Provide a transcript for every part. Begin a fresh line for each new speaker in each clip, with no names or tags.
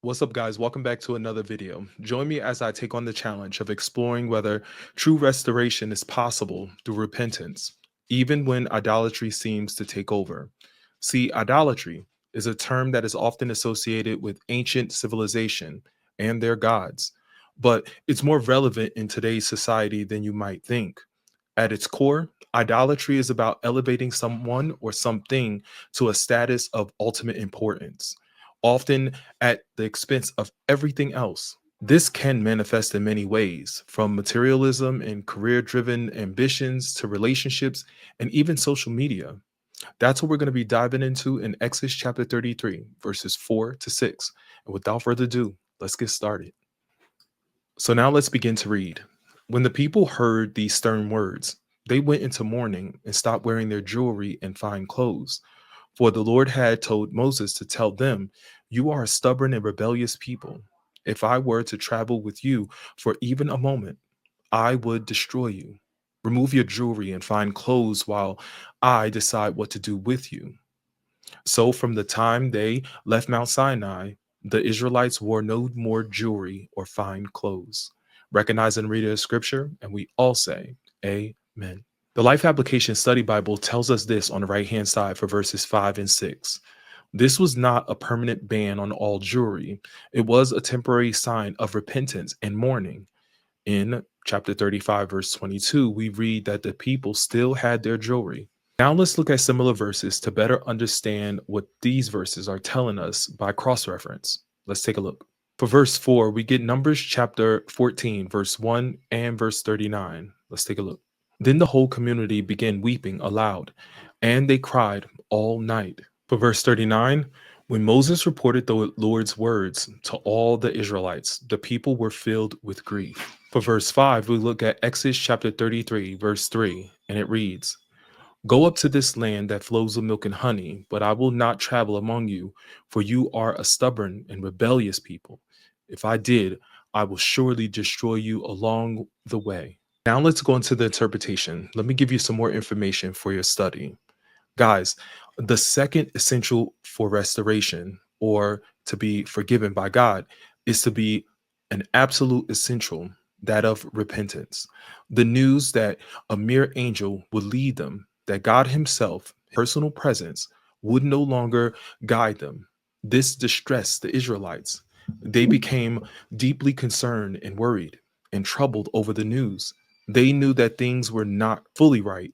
What's up, guys? Welcome back to another video. Join me as I take on the challenge of exploring whether true restoration is possible through repentance, even when idolatry seems to take over. See, idolatry is a term that is often associated with ancient civilization and their gods, but it's more relevant in today's society than you might think. At its core, idolatry is about elevating someone or something to a status of ultimate importance, often at the expense of everything else. This can manifest in many ways, from materialism and career driven ambitions to relationships and even social media. That's what we're going to be diving into in Exodus chapter 33, verses 4 to 6. And without further ado, let's get started. So now let's begin to read. When the people heard these stern words, they went into mourning and stopped wearing their jewelry and fine clothes. For the Lord had told Moses to tell them, "You are a stubborn and rebellious people. If I were to travel with you for even a moment, I would destroy you. Remove your jewelry and fine clothes while I decide what to do with you." So from the time they left Mount Sinai, the Israelites wore no more jewelry or fine clothes. Recognize and read of scripture, and we all say, Amen. The Life Application Study Bible tells us this on the right hand side for verses 5 and 6. This was not a permanent ban on all jewelry, it was a temporary sign of repentance and mourning. In chapter 35, verse 22, we read that the people still had their jewelry. Now let's look at similar verses to better understand what these verses are telling us by cross reference. Let's take a look. For verse 4, we get Numbers chapter 14, verse 1 and verse 39. Let's take a look. Then the whole community began weeping aloud, and they cried all night. For verse 39, when Moses reported the Lord's words to all the Israelites, the people were filled with grief. For verse 5, we look at Exodus chapter 33, verse 3, and it reads, "Go up to this land that flows with milk and honey, but I will not travel among you, for you are a stubborn and rebellious people. If I did, I will surely destroy you along the way." Now let's go into the interpretation. Let me give you some more information for your study. Guys, the second essential for restoration or to be forgiven by God is to be an absolute essential, that of repentance. The news that a mere angel would lead them, that God Himself, personal presence, would no longer guide them. This distressed the Israelites. They became deeply concerned and worried and troubled over the news. They knew that things were not fully right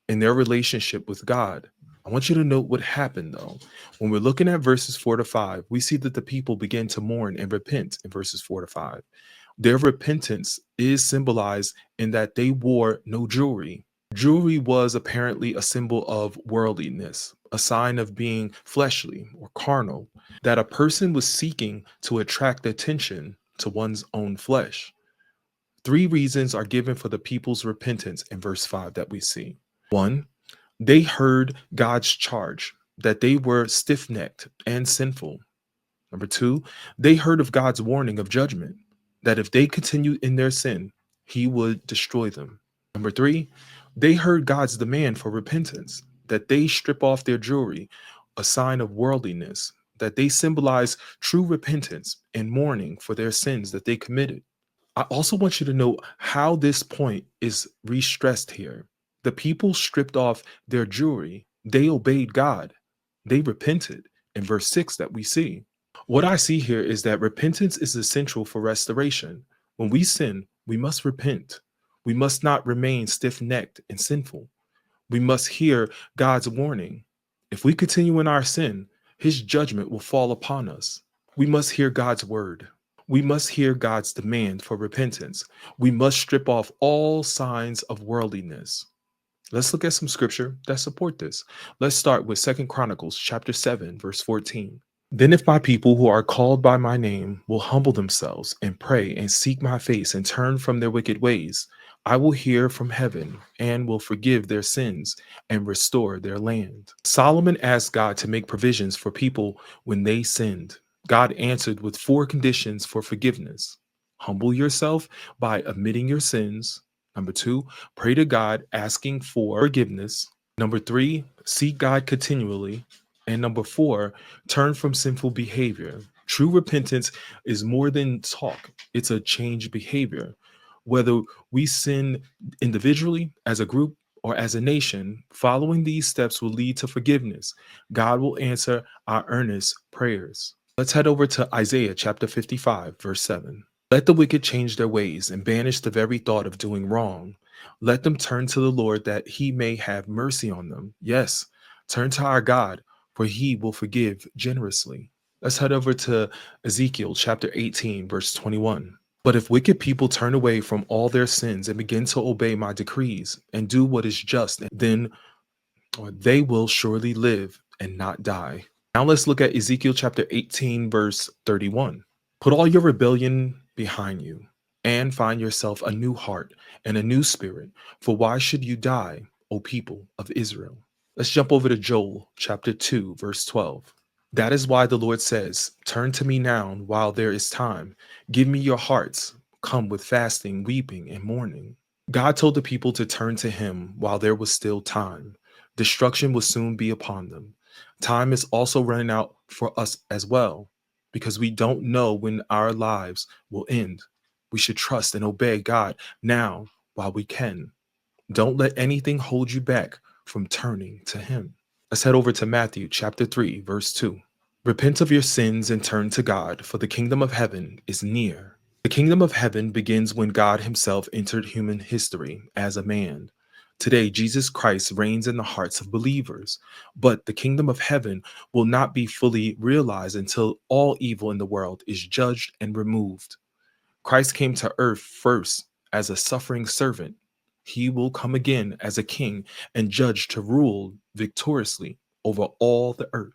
in their relationship with God. I want you to note what happened though. When we're looking at verses 4 to 5, we see that the people begin to mourn and repent in verses 4 to 5. Their repentance is symbolized in that they wore no jewelry. Jewelry was apparently a symbol of worldliness, a sign of being fleshly or carnal, that a person was seeking to attract attention to one's own flesh. Three reasons are given for the people's repentance in verse 5 that we see. One, they heard God's charge that they were stiff necked and sinful. Number two, they heard of God's warning of judgment, that if they continued in their sin, He would destroy them. Number three, they heard God's demand for repentance, that they strip off their jewelry, a sign of worldliness, that they symbolize true repentance and mourning for their sins that they committed. I also want you to know how this point is re-stressed here. The people stripped off their jewelry. They obeyed God. They repented in verse 6 that we see. What I see here is that repentance is essential for restoration. When we sin, we must repent. We must not remain stiff necked and sinful. We must hear God's warning. If we continue in our sin, His judgment will fall upon us. We must hear God's word. We must hear God's demand for repentance. We must strip off all signs of worldliness. Let's look at some scripture that support this. Let's start with Second Chronicles chapter 7, verse 14. "Then if my people who are called by my name will humble themselves and pray and seek my face and turn from their wicked ways, I will hear from heaven and will forgive their sins and restore their land." Solomon asked God to make provisions for people when they sinned. God answered with four conditions for forgiveness. Humble yourself by admitting your sins. Number two, pray to God asking for forgiveness. Number three, seek God continually. And number four, turn from sinful behavior. True repentance is more than talk, it's a changed behavior. Whether we sin individually, as a group, or as a nation, following these steps will lead to forgiveness. God will answer our earnest prayers. Let's head over to Isaiah chapter 55, verse 7. Let the wicked change their ways and banish the very thought of doing wrong. Let them turn to the Lord that he may have mercy on them. Yes, turn to our God, for he will forgive generously. Let's head over to Ezekiel chapter 18, verse 21. But if wicked people turn away from all their sins and begin to obey my decrees and do what is just, then they will surely live and not die. Now let's look at Ezekiel chapter 18, verse 31. Put all your rebellion behind you and find yourself a new heart and a new spirit. For why should you die, O people of Israel? Let's jump over to Joel chapter 2, verse 12. That is why the Lord says, turn to me now while there is time. Give me your hearts. Come with fasting, weeping, and mourning. God told the people to turn to him while there was still time. Destruction will soon be upon them. Time is also running out for us as well, because we don't know when our lives will end. We should trust and obey God now while we can. Don't let anything hold you back from turning to him. Let's head over to Matthew chapter 3, verse 2. Repent of your sins and turn to God, for the kingdom of heaven is near. The kingdom of heaven begins when God himself entered human history as a man. Today, Jesus Christ reigns in the hearts of believers, but the kingdom of heaven will not be fully realized until all evil in the world is judged and removed. Christ came to earth first as a suffering servant. He will come again as a king and judge to rule victoriously over all the earth.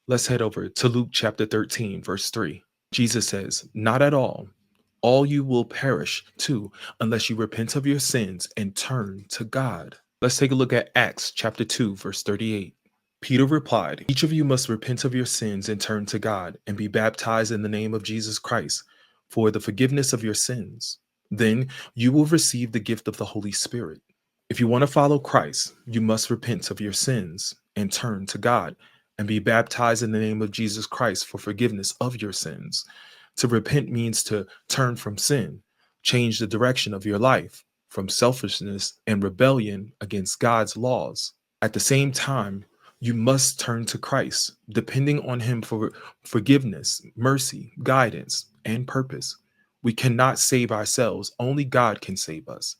Let's head over to Luke chapter 13, verse 3. Jesus says, not at all. All you will perish too, unless you repent of your sins and turn to God. Let's take a look at Acts chapter 2, verse 38. Peter replied, each of you must repent of your sins and turn to God and be baptized in the name of Jesus Christ for the forgiveness of your sins. Then you will receive the gift of the Holy Spirit. If you want to follow Christ, you must repent of your sins and turn to God and be baptized in the name of Jesus Christ for forgiveness of your sins. To repent means to turn from sin, change the direction of your life from selfishness and rebellion against God's laws. At the same time, you must turn to Christ, depending on him for forgiveness, mercy, guidance, and purpose. We cannot save ourselves. Only God can save us.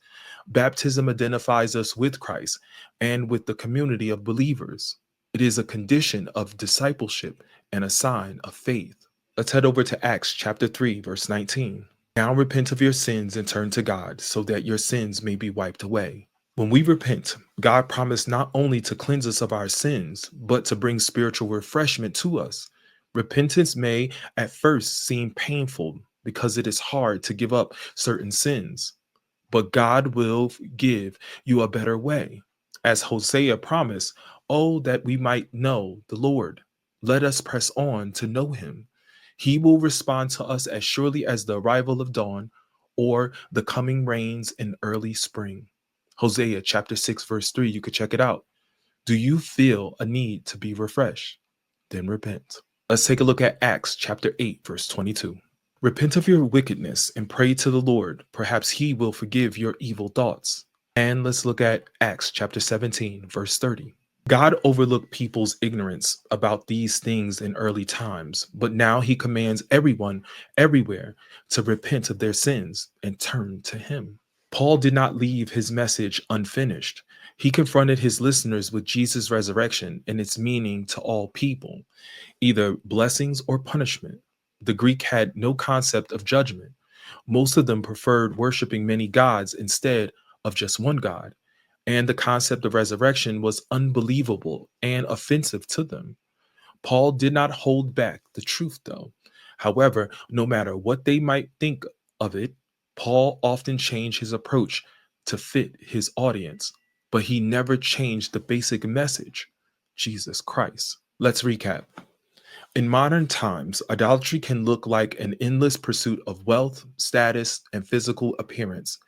Baptism identifies us with Christ and with the community of believers. It is a condition of discipleship and a sign of faith. Let's head over to Acts chapter 3, verse 19. Now repent of your sins and turn to God so that your sins may be wiped away. When we repent, God promised not only to cleanse us of our sins, but to bring spiritual refreshment to us. Repentance may at first seem painful because it is hard to give up certain sins, but God will give you a better way. As Hosea promised, oh, that we might know the Lord. Let us press on to know him. He will respond to us as surely as the arrival of dawn or the coming rains in early spring. Hosea chapter 6, verse 3, you could check it out. Do you feel a need to be refreshed? Then repent. Let's take a look at Acts chapter 8, verse 22. Repent of your wickedness and pray to the Lord. Perhaps he will forgive your evil thoughts. And let's look at Acts chapter 17, verse 30. God overlooked people's ignorance about these things in early times, but now he commands everyone, everywhere, to repent of their sins and turn to him. Paul did not leave his message unfinished. He confronted his listeners with Jesus' resurrection and its meaning to all people, either blessings or punishment. The Greek had no concept of judgment. Most of them preferred worshiping many gods instead of just one God. And the concept of resurrection was unbelievable and offensive to them. Paul did not hold back the truth, though. However, no matter what they might think of it, Paul often changed his approach to fit his audience, but he never changed the basic message: Jesus Christ. Let's recap. In modern times, idolatry can look like an endless pursuit of wealth, status, and physical appearance.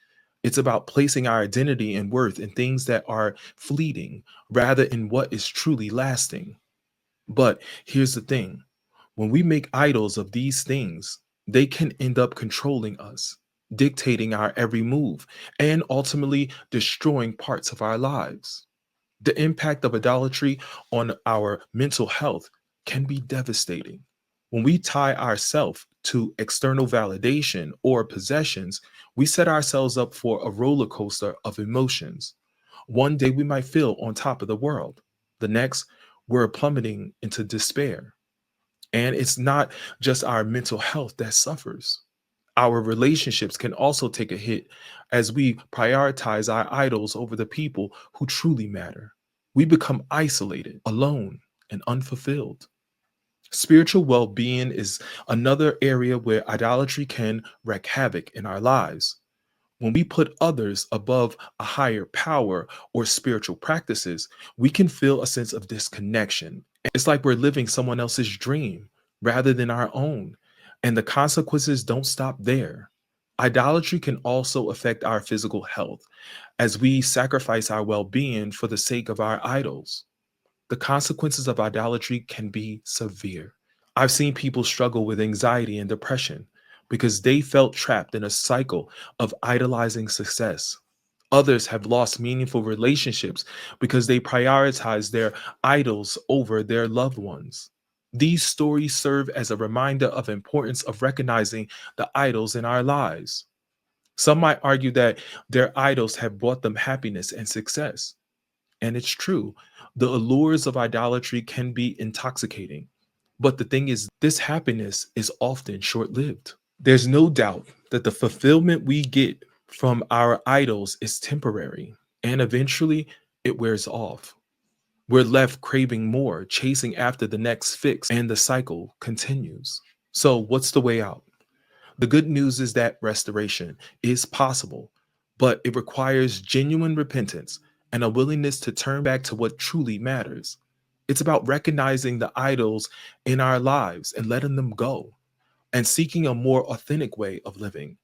It's about placing our identity and worth in things that are fleeting rather in what is truly lasting. But here's the thing: when we make idols of these things, they can end up controlling us, dictating our every move, and ultimately destroying parts of our lives. The impact of idolatry on our mental health can be devastating. When we tie ourselves to external validation or possessions, we set ourselves up for a roller coaster of emotions. One day we might feel on top of the world. The next, we're plummeting into despair. And it's not just our mental health that suffers. Our relationships can also take a hit as we prioritize our idols over the people who truly matter. We become isolated, alone, and unfulfilled. Spiritual well being is another area where idolatry can wreak havoc in our lives. When we put others above a higher power or spiritual practices, we can feel a sense of disconnection. It's like we're living someone else's dream rather than our own. And the consequences don't stop there. Idolatry can also affect our physical health as we sacrifice our well being for the sake of our idols. The consequences of idolatry can be severe. I've seen people struggle with anxiety and depression because they felt trapped in a cycle of idolizing success. Others have lost meaningful relationships because they prioritize their idols over their loved ones. These stories serve as a reminder of importance of recognizing the idols in our lives. Some might argue that their idols have brought them happiness and success. And it's true, the allures of idolatry can be intoxicating. But the thing is, this happiness is often short lived. There's no doubt that the fulfillment we get from our idols is temporary, and eventually it wears off. We're left craving more, chasing after the next fix, and the cycle continues. So, what's the way out? The good news is that restoration is possible, but it requires genuine repentance and a willingness to turn back to what truly matters. It's about recognizing the idols in our lives and letting them go and seeking a more authentic way of living.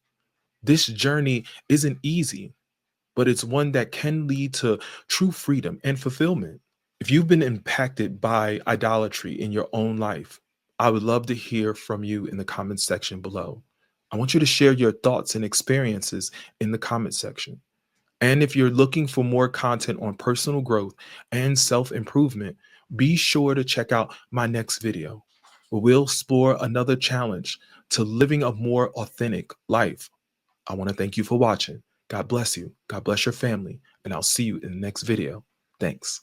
This journey isn't easy, but it's one that can lead to true freedom and fulfillment. If you've been impacted by idolatry in your own life, I would love to hear from you in the comments section below. I want you to share your thoughts and experiences in the comment section. And if you're looking for more content on personal growth and self improvement, be sure to check out my next video, where we'll explore another challenge to living a more authentic life. I want to thank you for watching. God bless you. God bless your family. And I'll see you in the next video. Thanks.